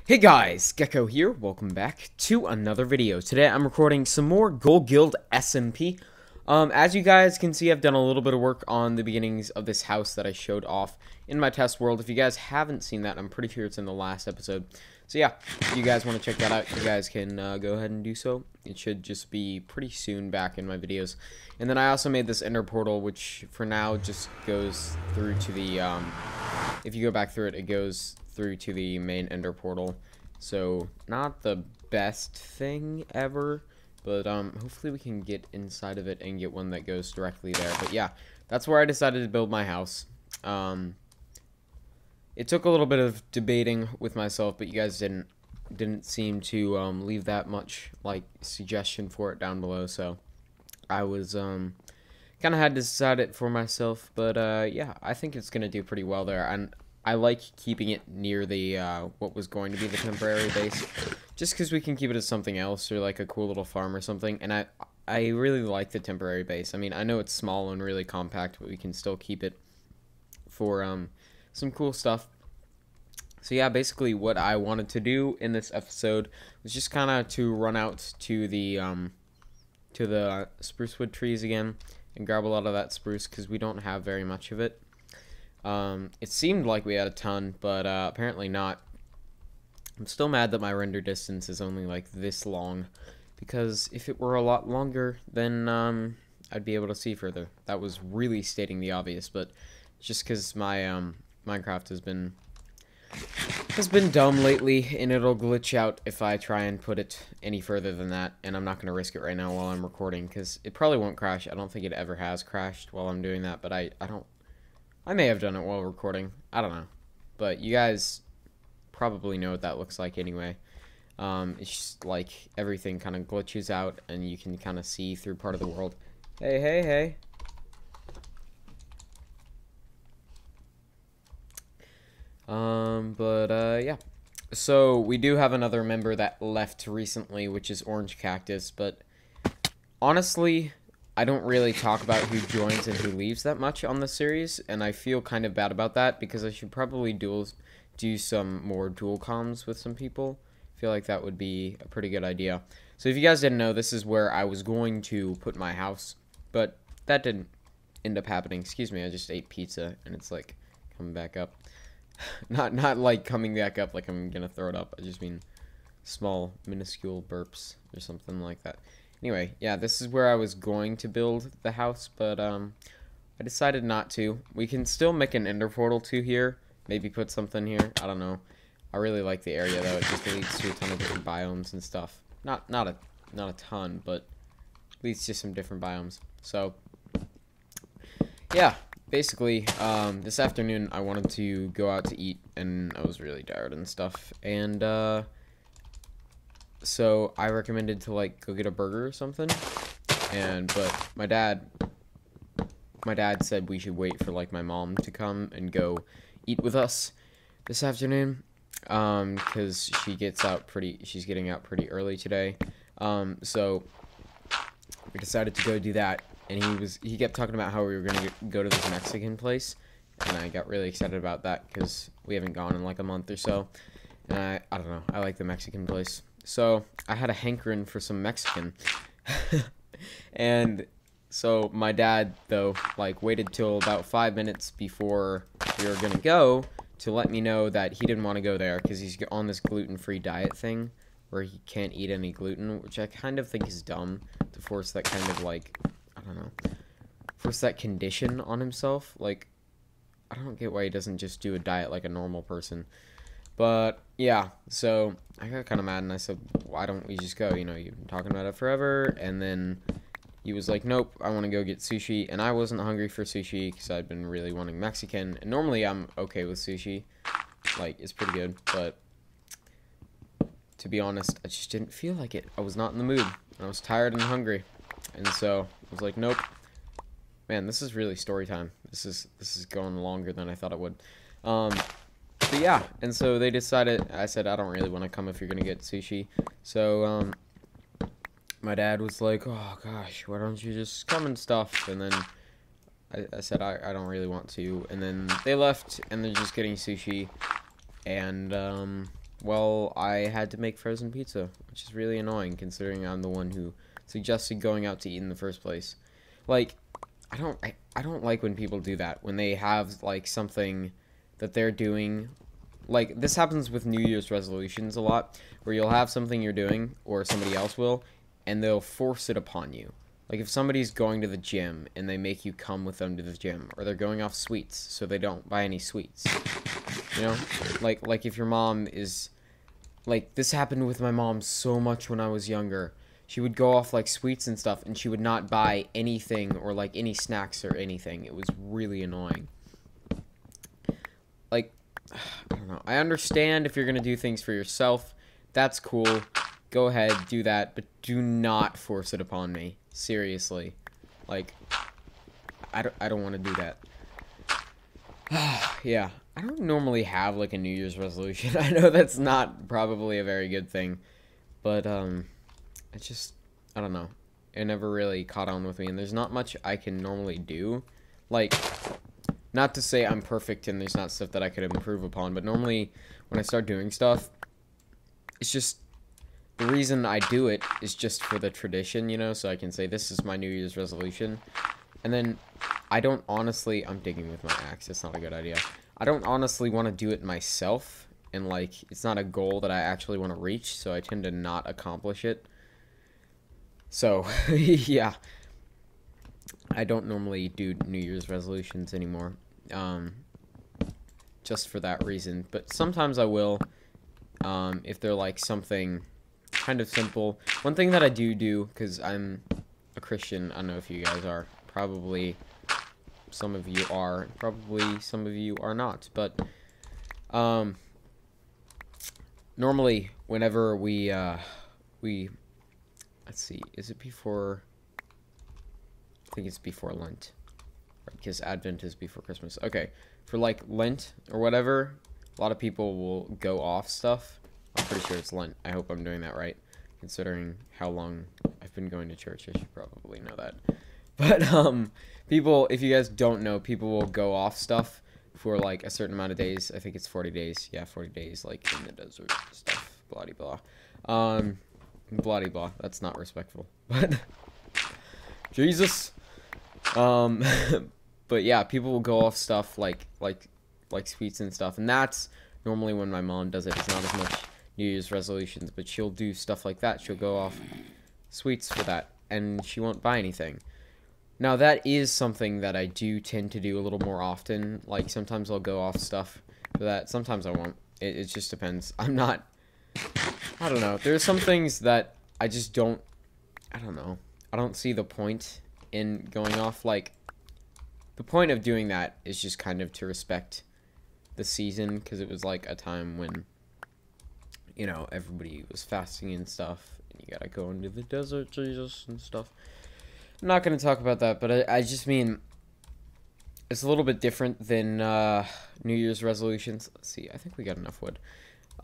Hey guys, Gecko here, welcome back to another video. Today I'm recording some more Gold Guild SMP. As you guys can see, I've done a little bit of work on the beginnings of this house that I showed off in my test world. If you guys haven't seen that, I'm pretty sure it's in the last episode. So yeah, if you guys want to check that out, you guys can go ahead and do so. It should just be pretty soon back in my videos. And then I also made this ender portal, which for now just goes through to the, if you go back through it, it goes through to the main ender portal. So not the best thing ever, but hopefully we can get inside of it and get one that goes directly there. But yeah, that's where I decided to build my house. It took a little bit of debating with myself, but you guys didn't seem to leave that much like suggestion for it down below, so I was kind of had to decide it for myself. But yeah, I think it's gonna do pretty well there, and I like keeping it near the what was going to be the temporary base, just because we can keep it as something else, or like a cool little farm or something. And I really like the temporary base. I mean, I know it's small and really compact, but we can still keep it for some cool stuff. So yeah, basically what I wanted to do in this episode was just kind of to run out to the spruce wood trees again and grab a lot of that spruce, because we don't have very much of it. It seemed like we had a ton, but apparently not. I'm still mad that my render distance is only like this long, because if it were a lot longer, then I'd be able to see further. That was really stating the obvious, but just because my Minecraft has been dumb lately, and it'll glitch out if I try and put it any further than that, and I'm not going to risk it right now while I'm recording, because it probably won't crash. I don't think it ever has crashed while I'm doing that, but I may have done it while recording. I don't know. But you guys probably know what that looks like anyway. It's just like everything kind of glitches out and you can kind of see through part of the world. Hey, hey, hey. Yeah. So we do have another member that left recently, which is Orange Cactus, but honestly, I don't really talk about who joins and who leaves that much on the series, and I feel kind of bad about that, because I should probably do some more dual comms with some people. I feel like that would be a pretty good idea. So if you guys didn't know, this is where I was going to put my house, but that didn't end up happening. Excuse me, I just ate pizza, and it's like coming back up. not like coming back up like I'm gonna throw it up. I just mean small, minuscule burps or something like that. Anyway, yeah, this is where I was going to build the house, but I decided not to. We can still make an ender portal to here, maybe put something here. I don't know. I really like the area though. It just leads to a ton of different biomes and stuff. Not a ton, but leads to some different biomes. So yeah, basically this afternoon I wanted to go out to eat, and I was really tired and stuff, and so I recommended to like go get a burger or something, but my dad said we should wait for like my mom to come and go eat with us this afternoon, because she's getting out pretty early today. So we decided to go do that, and he kept talking about how we were gonna go to this Mexican place, and I got really excited about that because we haven't gone in like a month or so, and I don't know, I like the Mexican place. So I had a hankering for some Mexican, and so my dad, though, like waited till about 5 minutes before we were gonna go to let me know that he didn't want to go there because he's on this gluten-free diet thing where he can't eat any gluten, which I kind of think is dumb to force that kind of like, I don't know, force that condition on himself. Like, I don't get why he doesn't just do a diet like a normal person. But yeah, so I got kind of mad, and I said, why don't we just go? You know, you've been talking about it forever. And then he was like, nope, I want to go get sushi. And I wasn't hungry for sushi because I'd been really wanting Mexican. And normally I'm okay with sushi. Like, it's pretty good. But to be honest, I just didn't feel like it. I was not in the mood. I was tired and hungry. And so I was like, nope. Man, this is really story time. This is going longer than I thought it would. But yeah, and so they decided, I said, I don't really want to come if you're going to get sushi. So, my dad was like, oh gosh, why don't you just come and stuff? And then I said, I don't really want to. And then they left, and they're just getting sushi. And, well, I had to make frozen pizza, which is really annoying considering I'm the one who suggested going out to eat in the first place. Like, I don't like when people do that, when they have, like, something that they're doing. Like, this happens with New Year's resolutions a lot, where you'll have something you're doing, or somebody else will, and they'll force it upon you. Like, if somebody's going to the gym, and they make you come with them to the gym, or they're going off sweets, so they don't buy any sweets. You know? Like if your mom is... Like, this happened with my mom so much when I was younger. She would go off, like, sweets and stuff, and she would not buy anything, or, like, any snacks or anything. It was really annoying. Like, I don't know. I understand if you're gonna do things for yourself. That's cool. Go ahead, do that, but do not force it upon me. Seriously. Like, I don't want to do that. Yeah. I don't normally have, like, a New Year's resolution. I know that's not probably a very good thing. But, it's just, I don't know. It never really caught on with me, and there's not much I can normally do. Like, not to say I'm perfect and there's not stuff that I could improve upon, but normally when I start doing stuff, it's just, the reason I do it is just for the tradition, you know, so I can say this is my New Year's resolution. And then I don't honestly, I'm digging with my axe, it's not a good idea. I don't honestly want to do it myself, and, like, it's not a goal that I actually want to reach, so I tend to not accomplish it. So, yeah. I don't normally do New Year's resolutions anymore, just for that reason. But sometimes I will, if they're, like, something kind of simple. One thing that I do, because I'm a Christian, I don't know if you guys are, probably some of you are, probably some of you are not, but, normally, whenever we, let's see, is it before, I think it's before Lent, right, because Advent is before Christmas. Okay, for, like, Lent or whatever, a lot of people will go off stuff. I'm pretty sure it's Lent. I hope I'm doing that right, considering how long I've been going to church. I should probably know that. But, people, if you guys don't know, people will go off stuff for, like, a certain amount of days. I think it's 40 days. Yeah, 40 days, like, in the desert stuff. Blah-de-blah. Blah-de-blah. That's not respectful. But, Jesus. But, yeah, people will go off stuff like sweets and stuff. And that's normally when my mom does it. It's not as much New Year's resolutions, but she'll do stuff like that. She'll go off sweets for that, and she won't buy anything. Now, that is something that I do tend to do a little more often. Like, sometimes I'll go off stuff for that. Sometimes I won't. It just depends. I'm not... I don't know. There's some things that I just don't... I don't know. I don't see the point in going off. Like, the point of doing that is just kind of to respect the season, because it was, like, a time when, you know, everybody was fasting and stuff. And you gotta go into the desert, Jesus, and stuff. I'm not going to talk about that, but I just mean, it's a little bit different than New Year's resolutions. Let's see, I think we got enough wood.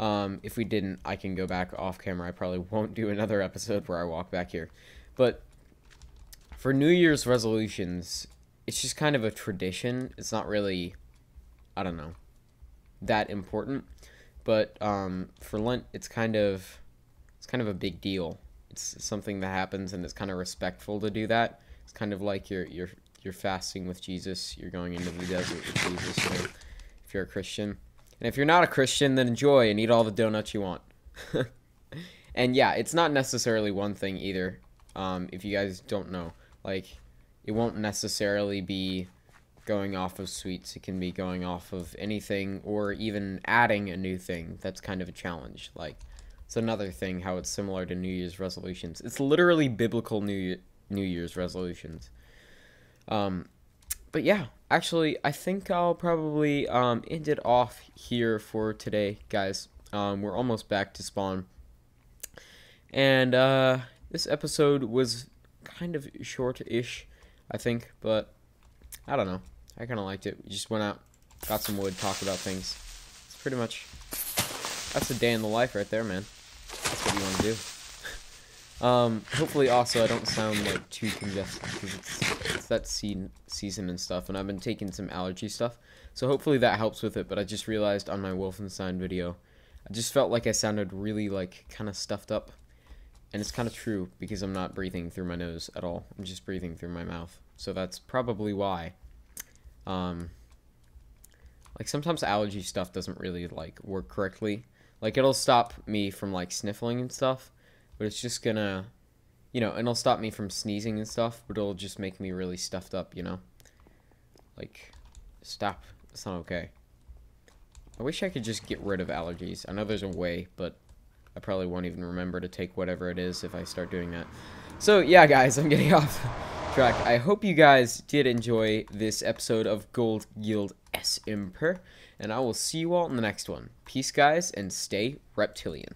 If we didn't, I can go back off camera. I probably won't do another episode where I walk back here. But for New Year's resolutions, it's just kind of a tradition. It's not really, I don't know, that important. But for Lent, it's kind of a big deal. It's something that happens, and it's kind of respectful to do that. It's kind of like you're fasting with Jesus. You're going into the desert with Jesus, you know, if you're a Christian. And if you're not a Christian, then enjoy and eat all the donuts you want. And yeah, it's not necessarily one thing either. If you guys don't know, like, it won't necessarily be going off of sweets. It can be going off of anything, or even adding a new thing. That's kind of a challenge. Like, it's another thing how it's similar to New Year's resolutions. It's literally biblical New Year's resolutions. But yeah, actually, I think I'll probably end it off here for today, guys. We're almost back to spawn. And this episode was kind of short-ish, I think, but I don't know. I kind of liked it. We just went out, got some wood, talked about things. It's pretty much, that's a day in the life right there, man. That's what you want to do. Hopefully also I don't sound like too congested, because it's that season and stuff, and I've been taking some allergy stuff, so hopefully that helps with it. But I just realized on my Wolfenstein video, I I just felt like I sounded really, like, kind of stuffed up. And it's kind of true, because I'm not breathing through my nose at all. I'm just breathing through my mouth. So that's probably why. Like, sometimes allergy stuff doesn't really, like, work correctly. Like, it'll stop me from, like, sniffling and stuff. But it's just gonna, you know, and it'll stop me from sneezing and stuff. But it'll just make me really stuffed up, you know? Like, stop. It's not okay. I wish I could just get rid of allergies. I know there's a way, but I probably won't even remember to take whatever it is if I start doing that. So, yeah, guys, I'm getting off track. I hope you guys did enjoy this episode of Gold Guild SMP, and I will see you all in the next one. Peace, guys, and stay reptilian.